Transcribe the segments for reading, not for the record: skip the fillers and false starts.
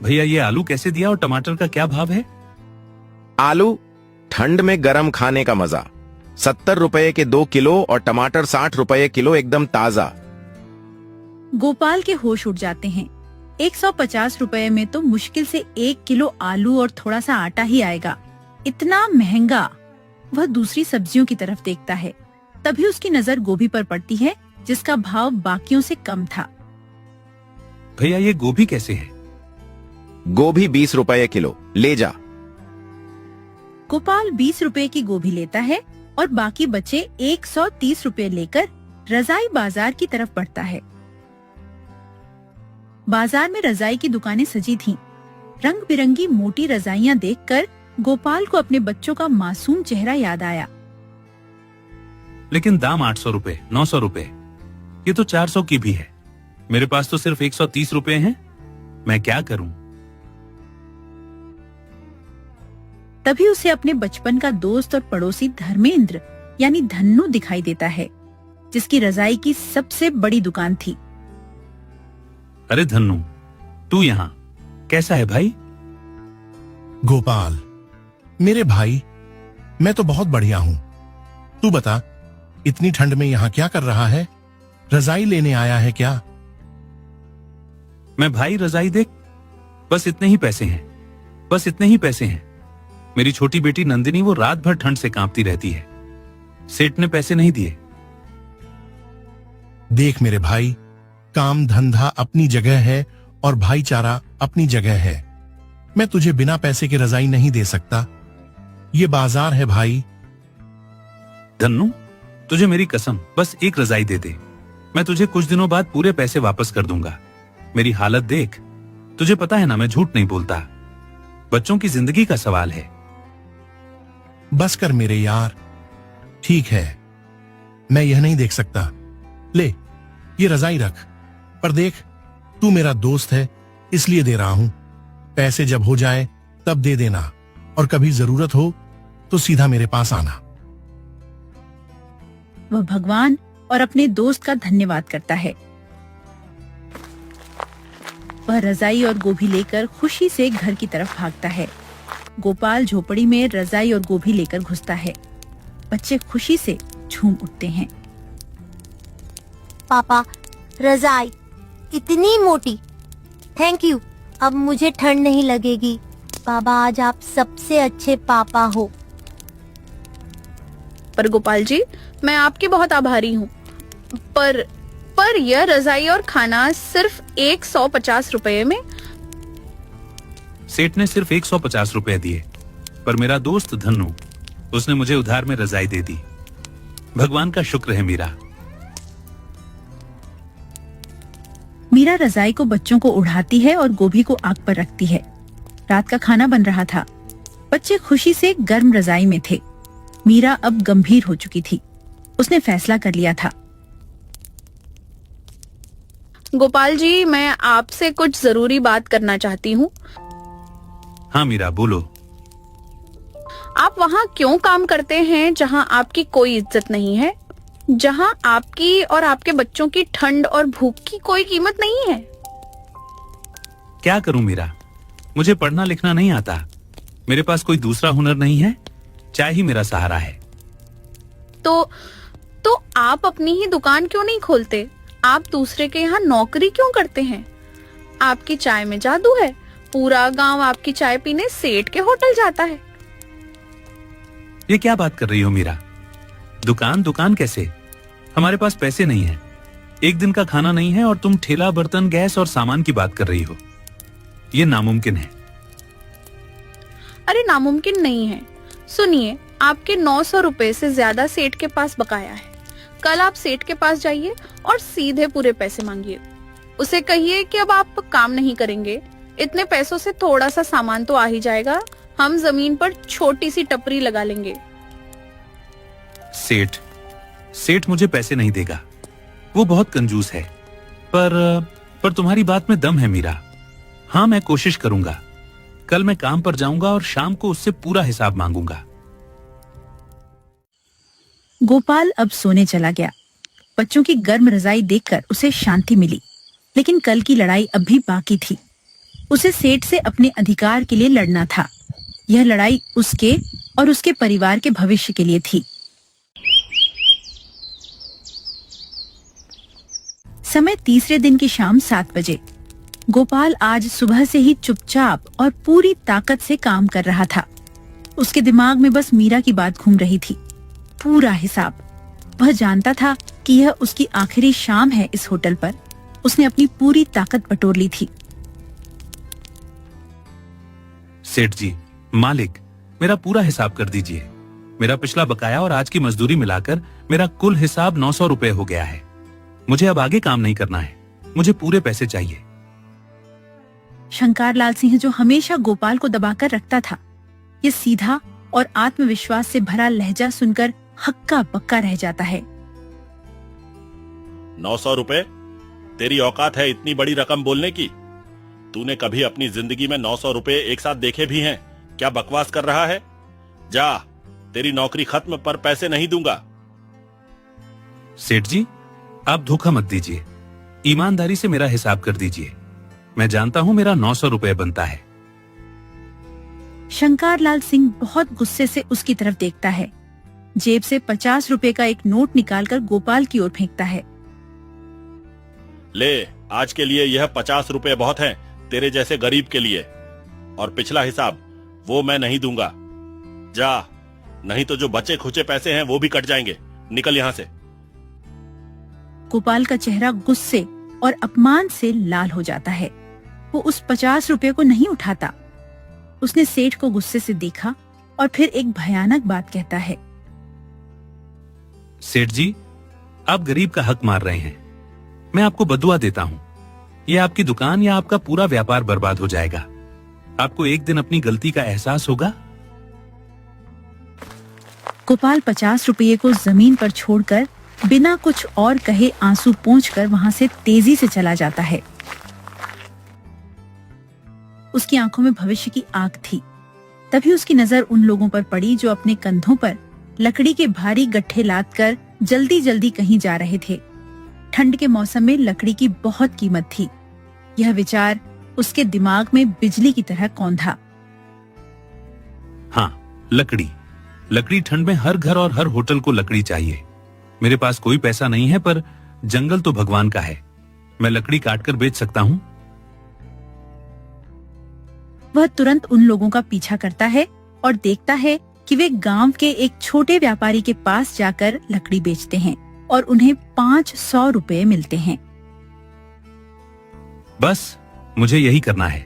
भैया ये आलू कैसे दिया और टमाटर का क्या भाव है? आलू ठंड में गरम खाने का मजा, 70 रुपए के 2 किलो और टमाटर 60 रुपए किलो एकदम ताजा। गोपाल के होश उड़ जाते हैं। 150 रुपए में तो मुश्किल से 1 किलो आलू और थोड़ा सा आटा ही आएगा। इतना महंगा। वह दूसरी सब्जियों की तरफ देखता है। तभी उसकी नजर गोभी पर पड़ती है, जिसका भाव बाकियों से कम था। भैया ये गोभी कैसे है? गोभी 20 रुपए किलो, ले जा। गोपाल 20 रुपए की गोभी लेता है और बाकी बचे 130 रुपए लेकर रजाई बाजार की तरफ बढ़ता है। बाजार में रजाई की दुकानें सजी थीं। रंग बिरंगी मोटी रजाइयां देखकर गोपाल को अपने बच्चों का मासूम चेहरा याद आया। लेकिन दाम 800 रुपए, 900 रुपए, ये तो 400 की भी है। मेरे पास तो सिर्फ 130 रुपए हैं। मैं क्या करूं? तभी उसे अपने बचपन का दोस्त और पड़ोसी धर्मेंद्र यानी धन्नू दिखाई देता है, जिसकी रजाई की सबसे बड़ी दुकान थी। अरे धन्नू, तू यहाँ कैसा है भाई? गोपाल, मेरे भाई, मैं तो बहुत बढ़िया हूँ। तू बता, इतनी ठंड में यहाँ क्या कर रहा है? रजाई लेने आया है क्या? मैं भाई रजाई देख, बस इतने ही पैसे हैं, बस इतने ही पैसे हैं। मेरी छोटी बेटी नंदिनी वो रात भर ठंड से कांपती रहती है। सेठ ने पैसे नहीं दिए। देख मेरे भाई, काम धंधा अपनी जगह है और भाईचारा अपनी जगह है। मैं तुझे बिना पैसे के रजाई नहीं दे सकता। ये बाजार है भाई। धन्नू, तुझे मेरी कसम, बस एक रजाई दे दे। मैं तुझे कुछ दिनों बाद पूरे पैसे वापस कर दूंगा। मेरी हालत देख, तुझे पता है ना मैं झूठ नहीं बोलता। बच्चों की जिंदगी का सवाल है। बस कर मेरे यार। ठीक है, मैं यह नहीं देख सकता। ले, ये रजाई रख। पर देख, तू मेरा दोस्त है, इसलिए दे रहा हूं। पैसे जब हो जाए तब दे देना, और कभी जरूरत हो तो सीधा मेरे पास आना। वह भगवान और अपने दोस्त का धन्यवाद करता है। वह रजाई और गोभी लेकर खुशी से घर की तरफ भागता है। गोपाल झोपड़ी में रजाई और गोभी लेकर घुसता है। बच्चे खुशी से झूम उठते हैं। पापा, रजाई इतनी मोटी, थैंक यू। अब मुझे ठंड नहीं लगेगी। बाबा, आज आप सबसे अच्छे पापा हो। पर गोपाल जी, मैं आपकी बहुत आभारी हूँ। पर यह रजाई और खाना सिर्फ 150 रुपए में। सेठ ने सिर्फ 150 रुपए दिए, पर मेरा दोस्त धन्नू, उसने मुझे उधार में रजाई दे दी। भगवान का शुक्र है मीरा। मीरा रजाई को बच्चों को उड़ाती है और गोभी को आग पर रखती है। रात का खाना बन रहा था। बच्चे खुशी से गर्म रजाई में थे। मीरा अब गंभीर हो चुकी थी। उसने फैसला कर लिया था। गोपाल जी, मैं आपसे कुछ जरूरी बात करना चाहती हूँ। हाँ मीरा, बोलो। आप वहाँ क्यों काम करते हैं जहाँ आपकी कोई इज्जत नहीं है, जहाँ आपकी और आपके बच्चों की ठंड और भूख की कोई कीमत नहीं है? क्या करूं मीरा, मुझे पढ़ना लिखना नहीं आता। मेरे पास कोई दूसरा हुनर नहीं है। चाय ही मेरा सहारा है। तो आप अपनी ही दुकान क्यों नहीं खोलते? आप दूसरे के यहाँ नौकरी क्यों करते हैं? आपकी चाय में जादू है। पूरा गांव आपकी चाय पीने सेठ के होटल जाता है। ये क्या बात कर रही हो मीरा? दुकान कैसे? हमारे पास पैसे नहीं है, एक दिन का खाना नहीं है, और तुम ठेला, बर्तन, गैस और सामान की बात कर रही हो। ये नामुमकिन है। अरे नामुमकिन नहीं है। सुनिए, आपके 900 रुपए से ज्यादा सेठ के पास बकाया है। कल आप सेठ के पास जाइए और सीधे पूरे पैसे मांगिए। उसे कहिए कि अब आप काम नहीं करेंगे। इतने पैसों से थोड़ा सा सामान तो आ ही जाएगा। हम जमीन पर छोटी सी टपरी लगा लेंगे। सेठ मुझे पैसे नहीं देगा। वो बहुत कंजूस है। पर तुम्हारी बात में दम है मीरा। हाँ, मैं कोशिश करूंगा। कल मैं काम पर जाऊंगा और शाम को उससे पूरा हिसाब मांगूंगा। गोपाल अब सोने चला गया। बच्चों की गर्म रजाई देखकर उसे शांति मिली, लेकिन कल की लड़ाई अब भी बाकी थी। उसे सेठ से अपने अधिकार के लिए लड़ना था। यह लड़ाई उसके और उसके परिवार के भविष्य के लिए थी। समय तीसरे दिन की शाम 7 बजे। गोपाल आज सुबह से ही चुपचाप और पूरी ताकत से काम कर रहा था। उसके दिमाग में बस मीरा की बात घूम रही थी। पूरा हिसाब। वह जानता था कि यह उसकी आखिरी शाम है इस होटल पर। उसने अपनी पूरी ताकत बटोर ली थी। सेठ जी, मालिक, मेरा पूरा हिसाब कर दीजिए। मेरा पिछला बकाया और आज की मजदूरी मिलाकर मेरा कुल हिसाब 900 रुपए हो गया है। मुझे अब आगे काम नहीं करना है। मुझे पूरे पैसे चाहिए। शंकर लाल सिंह, जो हमेशा गोपाल को दबाकर रखता था, ये सीधा और आत्मविश्वास से भरा लहजा सुनकर हक्का बक्का रह जाता है। 900 रुपए? तेरी औकात है इतनी बड़ी रकम बोलने की? तूने कभी अपनी जिंदगी में 900 रुपए एक साथ देखे भी हैं? क्या बकवास कर रहा है? जा, तेरी नौकरी खत्म, पर पैसे नहीं दूंगा। सेठ जी, आप धोखा मत दीजिए। ईमानदारी से मेरा हिसाब कर दीजिए। मैं जानता हूं मेरा 900 रुपए बनता है। शंकर लाल सिंह बहुत गुस्से से उसकी तरफ देखता है। जेब से 50 रुपए का एक नोट निकालकर गोपाल की ओर फेंकता है। ले, आज के लिए यह 50 रुपए बहुत हैं तेरे जैसे गरीब के लिए। और पिछला हिसाब वो मैं नहीं दूंगा। जा, नहीं तो जो बचे खुचे पैसे हैं वो भी कट जाएंगे। निकल यहां से। गोपाल का चेहरा गुस्से और अपमान से लाल हो जाता है। वो उस 50 रुपए को नहीं उठाता। उसने सेठ को गुस्से से देखा और फिर एक भयानक बात कहता है। सेठ जी, आप गरीब का हक मार रहे हैं। मैं आपको बदुआ देता हूं। ये आपकी दुकान या आपका पूरा व्यापार बर्बाद हो जाएगा। आपको एक दिन अपनी गलती का एहसास होगा। गोपाल 50 रुपये को जमीन पर छोड़कर बिना कुछ और कहे आंसू पोंछकर वहां से तेजी से चला जाता है। उसकी आंखों में भविष्य की आग थी। तभी उसकी नजर उन लोगों पर पड़ी जो अपने कंधों पर लकड़ी के भारी गट्ठे लादकर जल्दी जल्दी कहीं जा रहे थे। ठंड के मौसम में लकड़ी की बहुत कीमत थी। यह विचार उसके दिमाग में बिजली की तरह कौंधा। हाँ, लकड़ी। लकड़ी ठंड में हर घर और हर होटल को लकड़ी चाहिए। मेरे पास कोई पैसा नहीं है, पर जंगल तो भगवान का है। मैं लकड़ी काटकर बेच सकता हूँ। वह तुरंत उन लोगों का पीछा करता है और देखता है कि वे गांव के एक छोटे व्यापारी के पास जाकर लकड़ी बेचते हैं और उन्हें 500 रुपए मिलते हैं। बस मुझे यही करना है।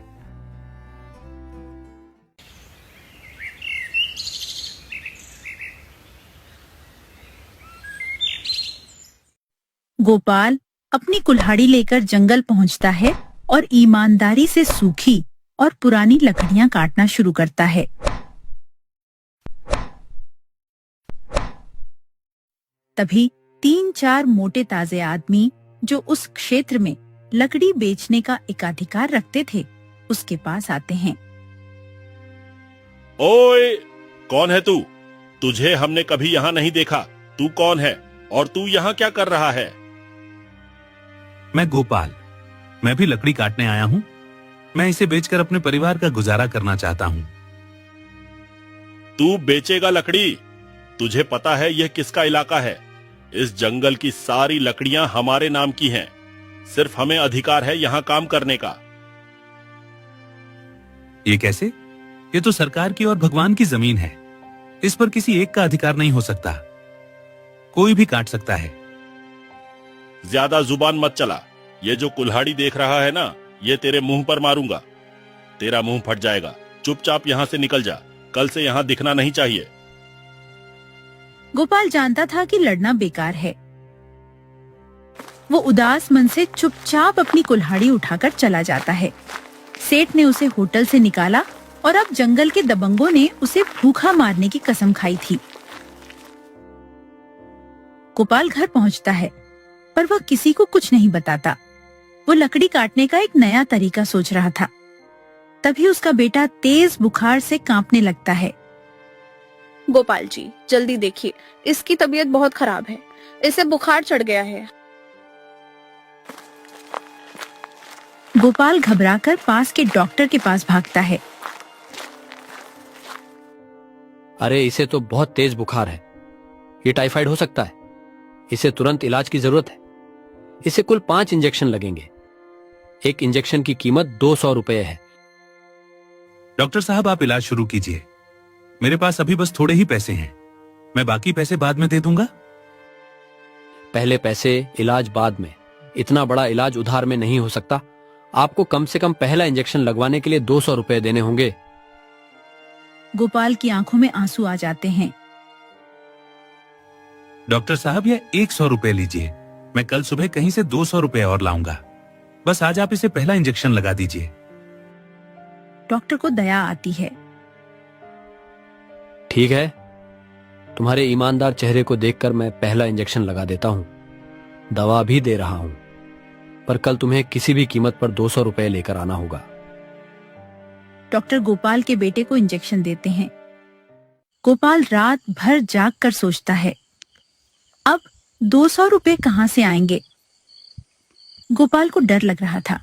गोपाल अपनी कुल्हाड़ी लेकर जंगल पहुंचता है और ईमानदारी से सूखी और पुरानी लकड़ियां काटना शुरू करता है। तभी 3-4 मोटे ताजे आदमी जो उस क्षेत्र में लकड़ी बेचने का एकाधिकार रखते थे, उसके पास आते हैं। ओए, कौन है तू? तुझे हमने कभी यहाँ नहीं देखा। तू कौन है और तू यहाँ क्या कर रहा है? मैं गोपाल। मैं भी लकड़ी काटने आया हूँ। मैं इसे बेचकर अपने परिवार का गुजारा करना चाहता हूँ। तू बेचेगा लकड़ी? तुझे पता है यह किसका इलाका है? इस जंगल की सारी लकड़ियां हमारे नाम की हैं। सिर्फ हमें अधिकार है यहाँ काम करने का। ये कैसे? ये तो सरकार की और भगवान की जमीन है। इस पर किसी एक का अधिकार नहीं हो सकता। कोई भी काट सकता है। ज्यादा जुबान मत चला। ये जो कुल्हाड़ी देख रहा है ना, ये तेरे मुंह पर मारूंगा। तेरा मुंह फट जाएगा। चुपचाप यहाँ से निकल जा। कल से यहाँ दिखना नहीं चाहिए। गोपाल जानता था कि लड़ना बेकार है। वो उदास मन से चुपचाप अपनी कुल्हाड़ी उठाकर चला जाता है। सेठ ने उसे होटल से निकाला और अब जंगल के दबंगों ने उसे भूखा मारने की कसम खाई थी। गोपाल घर पहुंचता है, पर वह किसी को कुछ नहीं बताता। वो लकड़ी काटने का एक नया तरीका सोच रहा था। तभी उसका बेटा तेज बुखार से कांपने लगता है। गोपाल जी, जल्दी देखिए, इसकी तबीयत बहुत खराब है। इसे बुखार चढ़ गया है। गोपाल घबराकर पास के डॉक्टर के पास भागता है। अरे इसे तो बहुत तेज बुखार है, ये टाइफाइड हो सकता है, इसे तुरंत इलाज की जरूरत है। इसे कुल 5 इंजेक्शन लगेंगे। एक इंजेक्शन की कीमत 200 रुपए है। डॉक्टर साहब आप इलाज शुरू कीजिए, मेरे पास अभी बस थोड़े ही पैसे हैं, मैं बाकी पैसे बाद में दे दूंगा। पहले पैसे, इलाज बाद में। इतना बड़ा इलाज उधार में नहीं हो सकता। आपको कम से कम पहला इंजेक्शन लगवाने के लिए 200 रुपए देने होंगे। गोपाल की आंखों में आंसू आ जाते हैं। डॉक्टर साहब ये 100 रुपए लीजिए, मैं कल सुबह कहीं से 200 रुपए और लाऊंगा, बस आज आप इसे पहला इंजेक्शन लगा दीजिए। डॉक्टर को दया आती है। ठीक है, तुम्हारे ईमानदार चेहरे को देखकर मैं पहला इंजेक्शन लगा देता हूं, दवा भी दे रहा हूं, पर कल तुम्हें किसी भी कीमत पर 200 रुपए लेकर आना होगा। डॉक्टर गोपाल के बेटे को इंजेक्शन देते हैं। गोपाल रात भर जाग कर सोचता है, अब 200 रुपए कहां से आएंगे। गोपाल को डर लग रहा था।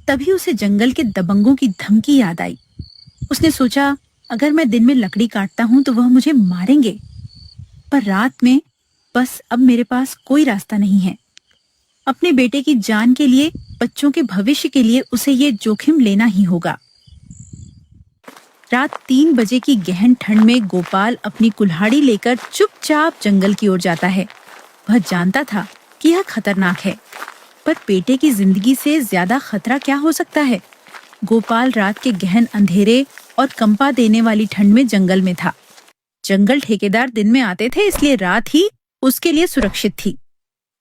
तभी उसे जंगल के दबंगों की धमकी याद आई। उसने सोचा, अगर मैं दिन में लकड़ी काटता हूं तो वह मुझे मारेंगे, पर रात में बस अब मेरे पास कोई रास्ता नहीं है। अपने बेटे की जान के लिए, बच्चों के भविष्य के लिए उसे ये जोखिम लेना ही होगा। रात 3 बजे की गहन ठंड में गोपाल अपनी कुल्हाड़ी लेकर चुपचाप जंगल की ओर जाता है। वह जानता था कि यह खतरनाक है, पर बेटे की जिंदगी से ज्यादा खतरा क्या हो सकता है। गोपाल रात के गहन अंधेरे और कंपा देने वाली ठंड में जंगल में था। जंगल ठेकेदार दिन में आते थे, इसलिए रात ही उसके लिए सुरक्षित थी।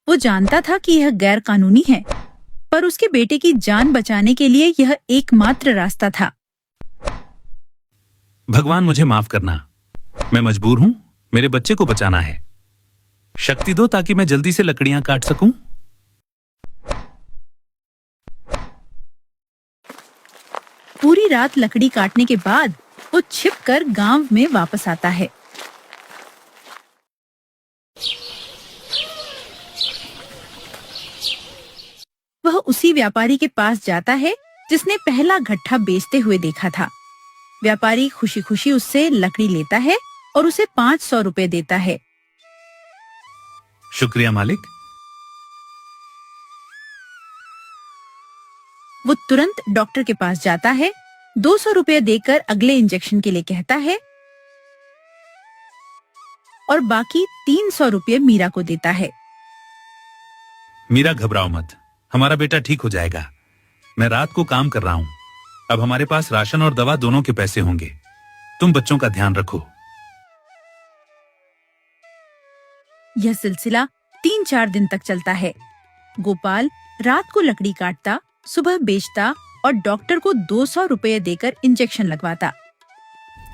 वो जानता था कि यह गैर कानूनी है, पर उसके बेटे की जान बचाने के लिए यह एकमात्र रास्ता था। भगवान मुझे माफ करना, मैं मजबूर हूं, मेरे बच्चे को बचाना है। शक्ति दो ताकि मैं जल्दी से लकड़ियां काट सकूं। पूरी रात लकड़ी काटने के बाद वो छिपकर गांव में वापस आता है। वह उसी व्यापारी के पास जाता है जिसने पहला गट्ठा बेचते हुए देखा था। व्यापारी खुशी खुशी उससे लकड़ी लेता है और उसे 500 रुपए देता है। शुक्रिया मालिक। वो तुरंत डॉक्टर के पास जाता है, 200 रुपए देकर अगले इंजेक्शन के लिए कहता है और बाकी 300 रुपए मीरा को देता है। मीरा घबराओ मत, हमारा बेटा ठीक हो जाएगा। मैं रात को काम कर रहा हूं, अब हमारे पास राशन और दवा दोनों के पैसे होंगे। तुम बच्चों का ध्यान रखो। यह सिलसिला 3-4 दिन तक चलता है। गोपाल रात को लकड़ी काटता, सुबह बेचता और डॉक्टर को 200 रुपए देकर इंजेक्शन लगवाता।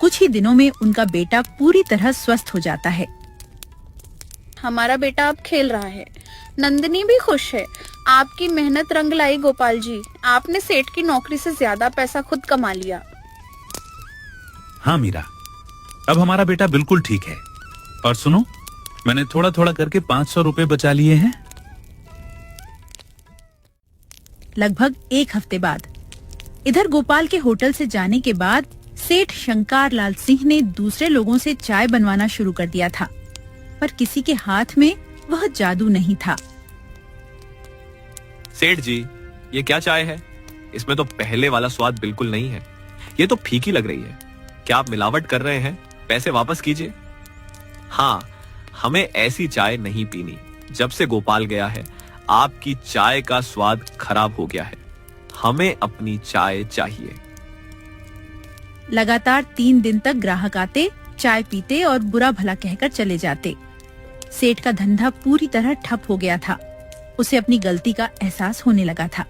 कुछ ही दिनों में उनका बेटा पूरी तरह स्वस्थ हो जाता है। हमारा बेटा अब खेल रहा है, नंदिनी भी खुश है। आपकी मेहनत रंग लाई गोपाल जी, आपने सेठ की नौकरी से ज्यादा पैसा खुद कमा लिया। हाँ मीरा, अब हमारा बेटा बिल्कुल ठीक है। और सुनो, मैंने थोड़ा थोड़ा करके 500 रुपए बचा लिए हैं। लगभग 1 हफ्ते बाद इधर गोपाल के होटल से जाने के बाद सेठ शंकर लाल सिंह ने दूसरे लोगों से चाय बनवाना शुरू कर दिया था, पर किसी के हाथ में वह जादू नहीं था। सेठ जी, ये क्या चाय है? इसमें तो पहले वाला स्वाद बिल्कुल नहीं है, ये तो फीकी लग रही है। क्या आप मिलावट कर रहे हैं? पैसे वापस कीजिए। हाँ, हमें ऐसी चाय नहीं पीनी। जब से गोपाल गया है, आपकी चाय का स्वाद खराब हो गया है। हमें अपनी चाय चाहिए। लगातार 3 दिन तक ग्राहक आते, चाय पीते और बुरा भला कहकर चले जाते। सेठ का धंधा पूरी तरह ठप हो गया था। उसे अपनी गलती का एहसास होने लगा था।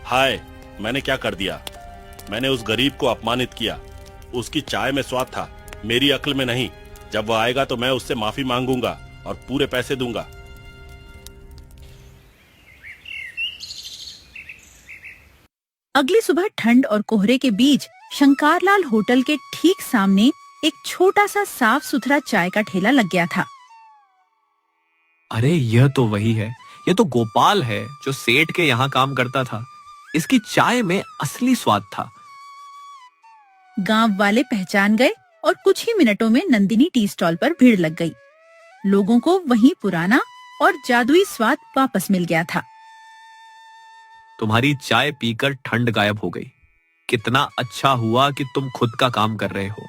हाय, मैंने क्या कर दिया? मैंने उस गरीब को अपमानित किया। उसकी चाय में स्वाद था, मेरी अक्ल में नहीं। जब वह आएगा तो मैं उससे माफी मांगूंगा और पूरे पैसे दूंगा। अगली सुबह ठंड और कोहरे के बीच शंकरलाल होटल के ठीक सामने एक छोटा सा साफ सुथरा चाय का ठेला लग गया था। अरे यह तो वही है, ये तो गोपाल है जो सेठ के यहाँ काम करता था। इसकी चाय में असली स्वाद था। गांव वाले पहचान गए और कुछ ही मिनटों में नंदिनी टी स्टॉल पर भीड़ लग गई। लोगों को वही पुराना और जादुई स्वाद वापस मिल गया था। तुम्हारी चाय पीकर ठंड गायब हो गई। कितना अच्छा हुआ कि तुम खुद का काम कर रहे हो।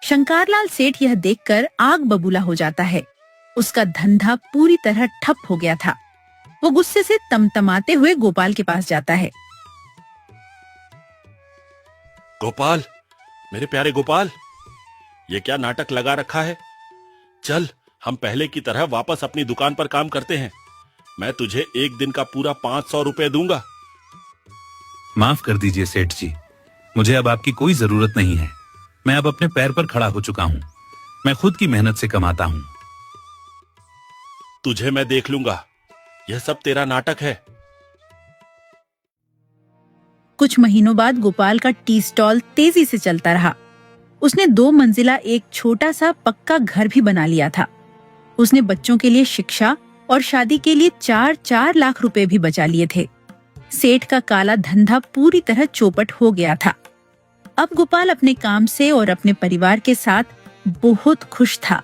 शंकरलाल सेठ यह देखकर आग बबूला हो जाता है। उसका धंधा पूरी तरह ठप हो गया था। वो गुस्से से तमतमाते हुए गोपाल के पास जाता है। गोपाल, मेरे प्यारे गोपाल, ये क्या नाटक लगा रखा है? चल, हम पहले की तरह वापस अपनी दुकान पर काम करते हैं। मैं तुझे एक दिन का पूरा 500 रुपए दूंगा। माफ कर दीजिए सेठ जी, मुझे अब आपकी कोई जरूरत नहीं है। मैं अब अपने पैर पर खड़ा हो चुका हूँ। मैं खुद की मेहनत से कमाता हूँ। तुझे मैं देख लूंगा। यह सब तेरा नाटक है। कुछ महीनों बाद गोपाल का टी स्टॉल तेजी से चलता रहा। उसने 2 मंजिला एक छोटा सा पक्का घर भी बना लिया था। उसने बच्चों के लिए शिक्षा और शादी के लिए 4-4 लाख रुपए भी बचा लिए थे। सेठ का काला धंधा पूरी तरह चौपट हो गया था। अब गोपाल अपने काम से और अपने परिवार के साथ बहुत खुश था।